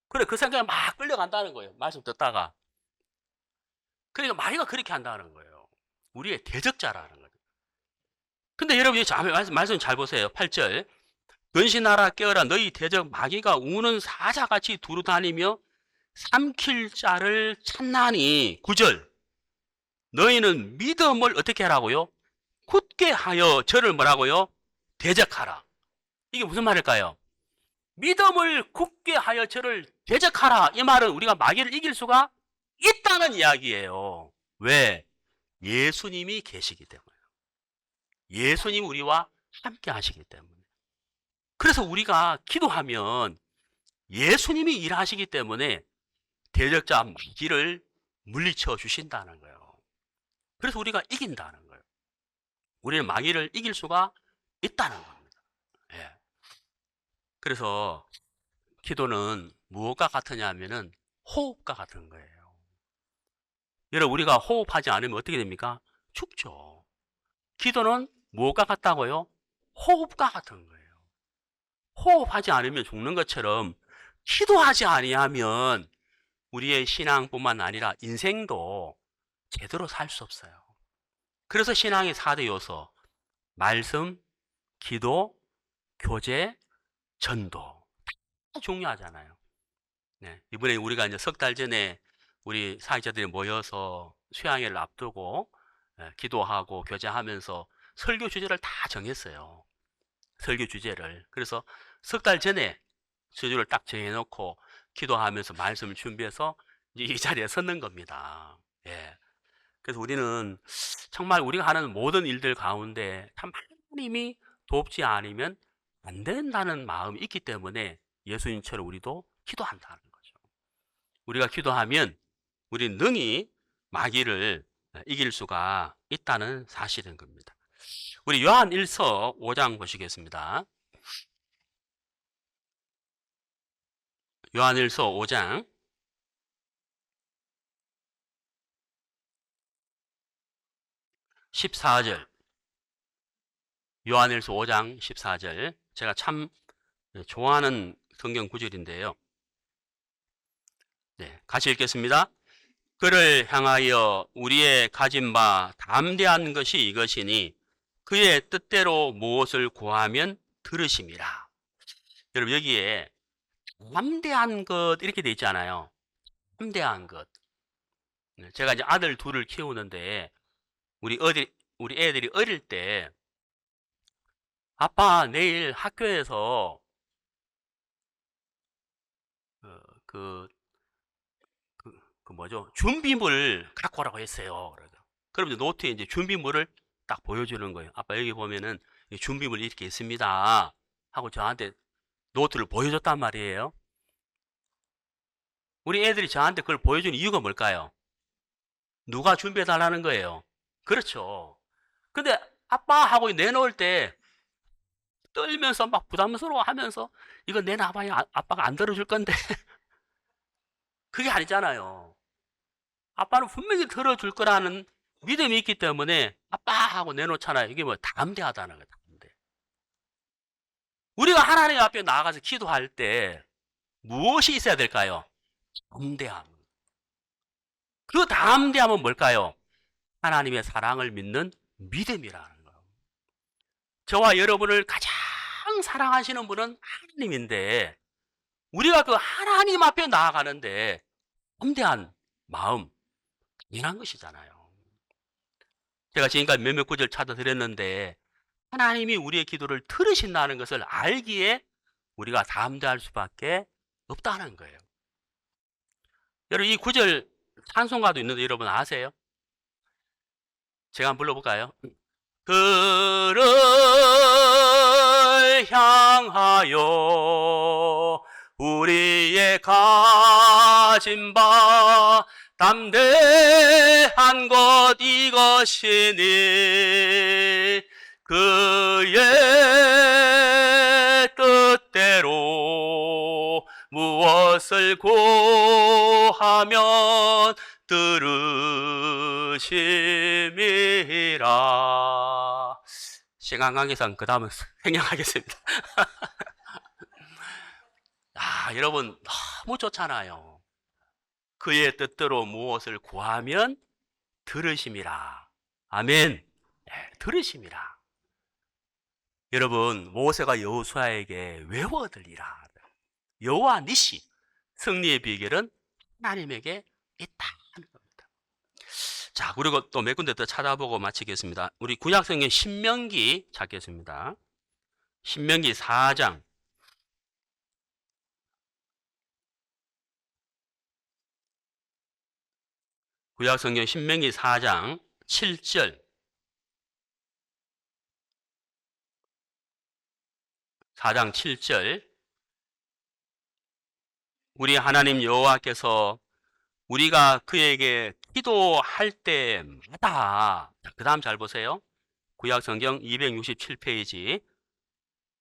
그래 그 생각에 막 끌려간다는 거예요. 말씀 듣다가. 그러니까 마귀가 그렇게 한다는 거예요. 우리의 대적자라는 거죠. 근데 여러분 말씀 잘 보세요. 8절 근신하라 깨어라 너희 대적 마귀가 우는 사자같이 두루 다니며 삼킬 자를 찾나니. 9절 너희는 믿음을 어떻게 하라고요? 굳게 하여 저를 뭐라고요? 대적하라. 이게 무슨 말일까요? 믿음을 굳게 하여 저를 대적하라. 이 말은 우리가 마귀를 이길 수가 있다는 이야기예요. 왜? 예수님이 계시기 때문에. 예수님이 우리와 함께 하시기 때문에. 그래서 우리가 기도하면 예수님이 일하시기 때문에 대적자 마귀를 물리쳐 주신다는 거예요. 그래서 우리가 이긴다는 거예요. 우리는 마귀를 이길 수가 있다는 겁니다. 예. 그래서 기도는 무엇과 같으냐 하면은 호흡과 같은 거예요. 여러분 우리가 호흡하지 않으면 어떻게 됩니까? 죽죠. 기도는 무엇과 같다고요? 호흡과 같은 거예요. 호흡하지 않으면 죽는 것처럼 기도하지 아니하면 우리의 신앙뿐만 아니라 인생도 제대로 살 수 없어요. 그래서 신앙의 4대 요소 말씀, 기도, 교제, 전도 다 중요하잖아요. 네, 이번에 우리가 이제 석 달 전에 우리 사역자들이 모여서 수양회를 앞두고 기도하고 교제하면서 설교 주제를 다 정했어요. 설교 주제를. 그래서 석 달 전에 주제를 딱 정해놓고 기도하면서 말씀을 준비해서 이제 이 자리에 섰는 겁니다. 예. 그래서 우리는 정말 우리가 하는 모든 일들 가운데 참 하나님이 돕지 않으면 안 된다는 마음이 있기 때문에 예수님처럼 우리도 기도한다는 거죠. 우리가 기도하면 우리 능히 마귀를 이길 수가 있다는 사실인 겁니다. 우리 요한 1서 5장 보시겠습니다. 요한 1서 5장 14절. 요한 1서 5장 14절. 제가 참 좋아하는 성경 구절인데요. 네, 같이 읽겠습니다. 그를 향하여 우리의 가진 바 담대한 것이 이것이니 그의 뜻대로 무엇을 구하면 들으심이라. 여러분 여기에 담대한 것 이렇게 돼 있잖아요. 담대한 것. 제가 이제 아들 둘을 키우는데 우리 애들이 어릴 때 아빠 내일 학교에서 뭐죠? 준비물 갖고 오라고 했어요. 그럼 이제 노트에 이제 준비물을 딱 보여주는 거예요. 아빠 여기 보면은 준비물 이렇게 있습니다. 하고 저한테 노트를 보여줬단 말이에요. 우리 애들이 저한테 그걸 보여준 이유가 뭘까요? 누가 준비해달라는 거예요. 그렇죠. 근데 아빠 하고 내놓을 때 떨면서 막 부담스러워 하면서 이거 내놔봐야 아빠가 안 들어줄 건데 그게 아니잖아요. 아빠는 분명히 들어줄 거라는 믿음이 있기 때문에 아빠 하고 내놓잖아요. 이게 뭐 담대하다는 거예요. 담대. 우리가 하나님 앞에 나아가서 기도할 때 무엇이 있어야 될까요? 담대함. 그 담대함은 뭘까요? 하나님의 사랑을 믿는 믿음이라는 거예요. 저와 여러분을 가장 사랑하시는 분은 하나님인데 우리가 그 하나님 앞에 나아가는데 담대한 마음, 당연한 것이잖아요. 제가 지금까지 몇몇 구절 찾아드렸는데 하나님이 우리의 기도를 들으신다는 것을 알기에 우리가 담대할 수밖에 없다는 거예요. 여러분, 이 구절 찬송가도 있는데 여러분 아세요? 제가 한번 불러볼까요? 그를 향하여 우리의 가진 바 담대한 것 이것이니 그의 뜻대로 무엇을 구하면 들으심이라. 시간 관계상 그 다음은 생략하겠습니다. 여러분 너무 좋잖아요. 그의 뜻대로 무엇을 구하면 들으심이라. 아멘. 네, 들으심이라. 여러분, 모세가 여호수아에게 외워들리라. 여호와 니시, 승리의 비결은 하나님에게 있다는 겁니다. 자, 그리고 또 몇 군데 더 찾아보고 마치겠습니다. 우리 구약성경 신명기 찾겠습니다. 신명기 4장. 구약성경 신명기 4장 7절. 4장 7절. 우리 하나님 여호와께서 우리가 그에게 기도할 때마다, 그 다음 잘 보세요. 구약성경 267페이지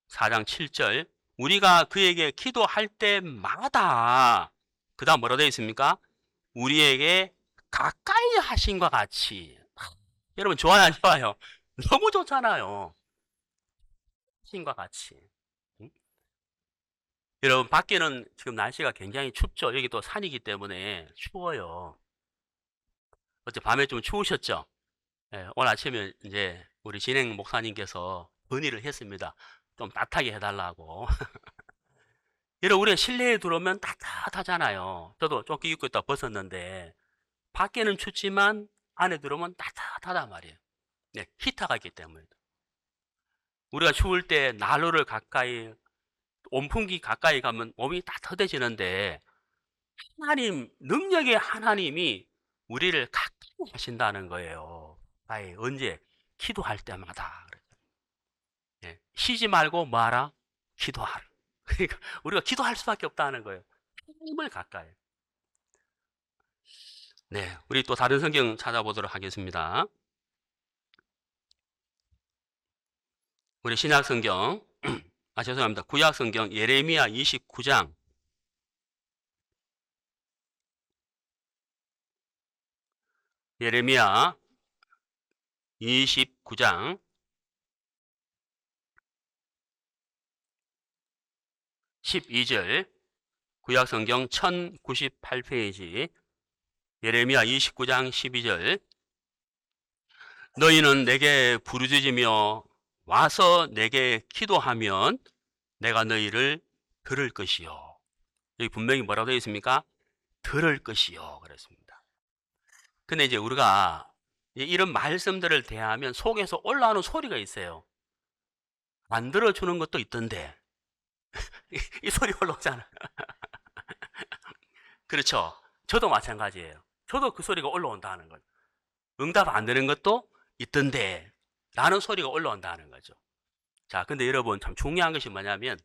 4장 7절. 우리가 그에게 기도할 때마다, 그 다음 뭐라 되어 있습니까? 우리에게 가까이 하신과 같이. 여러분 좋아요, 안 좋아요? 너무 좋잖아요. 하신과 같이. 여러분, 밖에는 지금 날씨가 굉장히 춥죠? 여기 또 산이기 때문에 추워요. 어제 밤에 좀 추우셨죠? 네, 오늘 아침에 이제 우리 진행 목사님께서 건의를 했습니다. 좀 따뜻하게 해달라고. 여러분, 우리가 실내에 들어오면 따뜻하잖아요. 저도 조끼 입고 있다 벗었는데, 밖에는 춥지만 안에 들어오면 따뜻하단 말이에요. 네, 히터가 있기 때문에. 우리가 추울 때 난로를 가까이, 온풍기 가까이 가면 몸이 따뜻해지는데, 하나님, 능력의 하나님이 우리를 가까이 하신다는 거예요. 언제? 기도할 때마다. 네, 쉬지 말고 뭐하라? 기도하라. 그러니까 우리가 기도할 수밖에 없다는 거예요. 하나님을 가까이. 네, 우리 또 다른 성경 찾아보도록 하겠습니다. 우리 신약 성경, 죄송합니다. 구약 성경 예레미야 29장. 예레미야 29장 12절. 구약 성경 1098페이지. 예레미야 29장 12절. 너희는 내게 부르짖으며 와서 내게 기도하면 내가 너희를 들을 것이요. 여기 분명히 뭐라고 되어 있습니까? 들을 것이요. 그랬습니다. 근데 이제 우리가 이런 말씀들을 대하면 속에서 올라오는 소리가 있어요. 안 들어주는 것도 있던데. 이 소리 올라오잖아요. 그렇죠. 저도 마찬가지예요. 저도 그 소리가 올라온다는 거죠. 응답 안 되는 것도 있던데 라는 소리가 올라온다는 거죠. 자, 근데 여러분 참 중요한 것이 뭐냐면,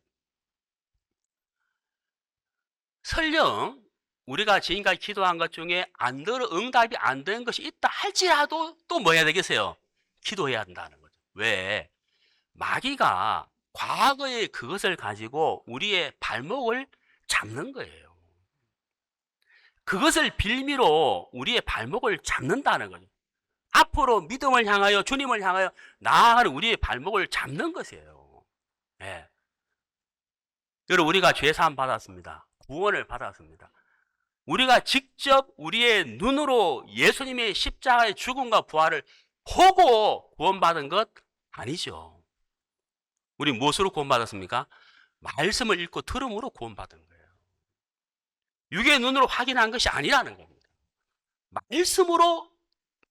설령 우리가 지금까지 기도한 것 중에 응답이 안 된 것이 있다 할지라도 또 뭐 해야 되겠어요? 기도해야 한다는 거죠. 왜? 마귀가 과거의 그것을 가지고 우리의 발목을 잡는 거예요. 그것을 빌미로 우리의 발목을 잡는다는 거죠. 앞으로 믿음을 향하여, 주님을 향하여 나아가는 우리의 발목을 잡는 것이에요. 네. 여러분, 우리가 죄사함 받았습니다. 구원을 받았습니다. 우리가 직접 우리의 눈으로 예수님의 십자가의 죽음과 부활을 보고 구원받은 것 아니죠. 우리 무엇으로 구원받았습니까? 말씀을 읽고 들음으로 구원받은 거예요. 육의 눈으로 확인한 것이 아니라는 겁니다. 말씀으로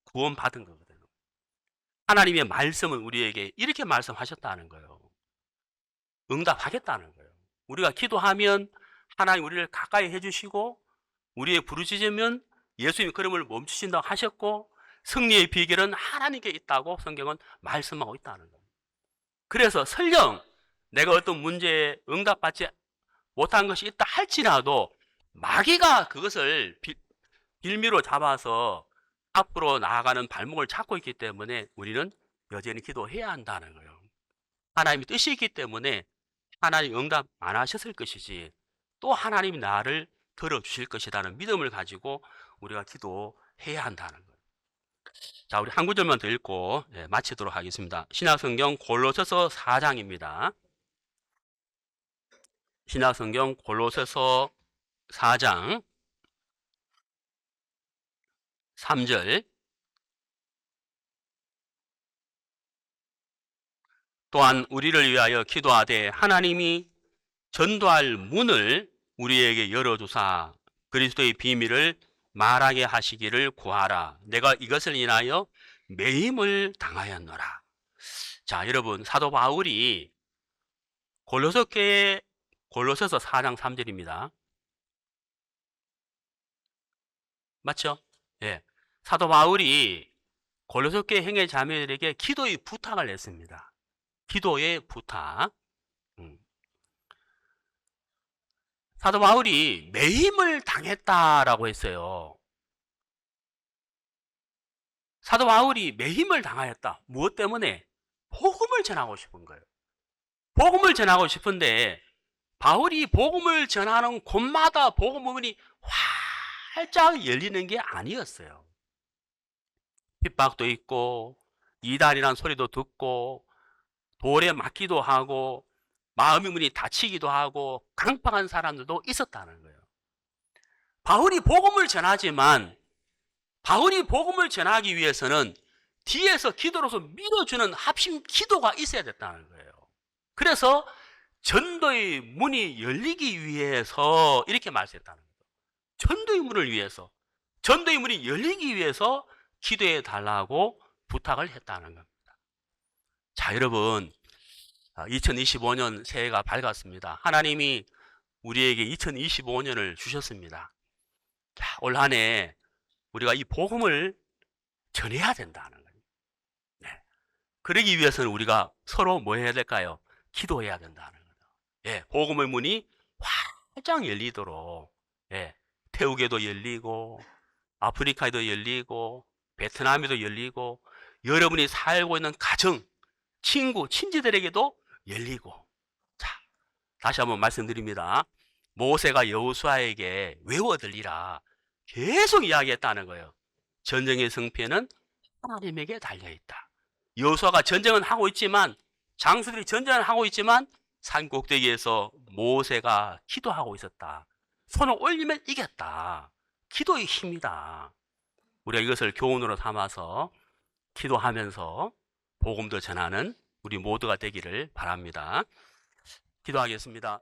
구원받은 거거든요. 하나님의 말씀은 우리에게 이렇게 말씀하셨다는 거예요. 응답하겠다는 거예요. 우리가 기도하면 하나님 우리를 가까이 해주시고, 우리의 부르짖으면 예수님이 걸음을 멈추신다고 하셨고, 승리의 비결은 하나님께 있다고 성경은 말씀하고 있다는 거예요. 그래서 설령 내가 어떤 문제에 응답받지 못한 것이 있다 할지라도 마귀가 그것을 빌미로 잡아서 앞으로 나아가는 발목을 잡고 있기 때문에 우리는 여전히 기도해야 한다는 거예요. 하나님의 뜻이 있기 때문에 하나님 응답 안 하셨을 것이지, 또 하나님이 나를 들어주실 것이라는 믿음을 가지고 우리가 기도해야 한다는 거예요. 자, 우리 한 구절만 더 읽고 마치도록 하겠습니다. 신약성경 골로새서 4장입니다. 신약성경 골로새서 4장 3절. 또한 우리를 위하여 기도하되 하나님이 전도할 문을 우리에게 열어주사 그리스도의 비밀을 말하게 하시기를 구하라. 내가 이것을 인하여 매임을 당하였노라. 자, 여러분, 사도 바울이 골로새서 4장 3절입니다. 맞죠? 예. 사도 바울이 골로새 교회 형제 자매들에게 기도의 부탁을 했습니다. 기도의 부탁. 사도 바울이 매임을 당했다라고 했어요. 사도 바울이 매임을 당하였다. 무엇 때문에? 복음을 전하고 싶은 거예요. 복음을 전하고 싶은데 바울이 복음을 전하는 곳마다 복음 문이 활짝 열리는 게 아니었어요. 핍박도 있고 이단이란 소리도 듣고 돌에 맞기도 하고 마음의 문이 닫히기도 하고 강팍한 사람들도 있었다는 거예요. 바울이 복음을 전하지만 바울이 복음을 전하기 위해서는 뒤에서 기도로서 밀어주는 합심 기도가 있어야 됐다는 거예요. 그래서 전도의 문이 열리기 위해서 이렇게 말씀했다는 거예요. 전도의 문을 위해서, 전도의 문이 열리기 위해서 기도해 달라고 부탁을 했다는 겁니다. 자, 여러분, 2025년 새해가 밝았습니다. 하나님이 우리에게 2025년을 주셨습니다. 자, 올 한 해 우리가 이 복음을 전해야 된다는 거예요. 네. 그러기 위해서는 우리가 서로 뭐 해야 될까요? 기도해야 된다는 거예요. 예, 복음의 문이 활짝 열리도록, 예, 태국에도 열리고 아프리카에도 열리고 베트남에도 열리고 여러분이 살고 있는 가정, 친구, 친지들에게도 열리고. 자, 다시 한번 말씀드립니다. 모세가 여호수아에게 외워들리라 계속 이야기했다는 거예요. 전쟁의 승패는 하나님에게 달려있다. 여호수아가 전쟁은 하고 있지만, 장수들이 전쟁을 하고 있지만 산 꼭대기에서 모세가 기도하고 있었다. 손을 올리면 이겼다. 기도의 힘이다. 우리가 이것을 교훈으로 삼아서 기도하면서 복음도 전하는 우리 모두가 되기를 바랍니다. 기도하겠습니다.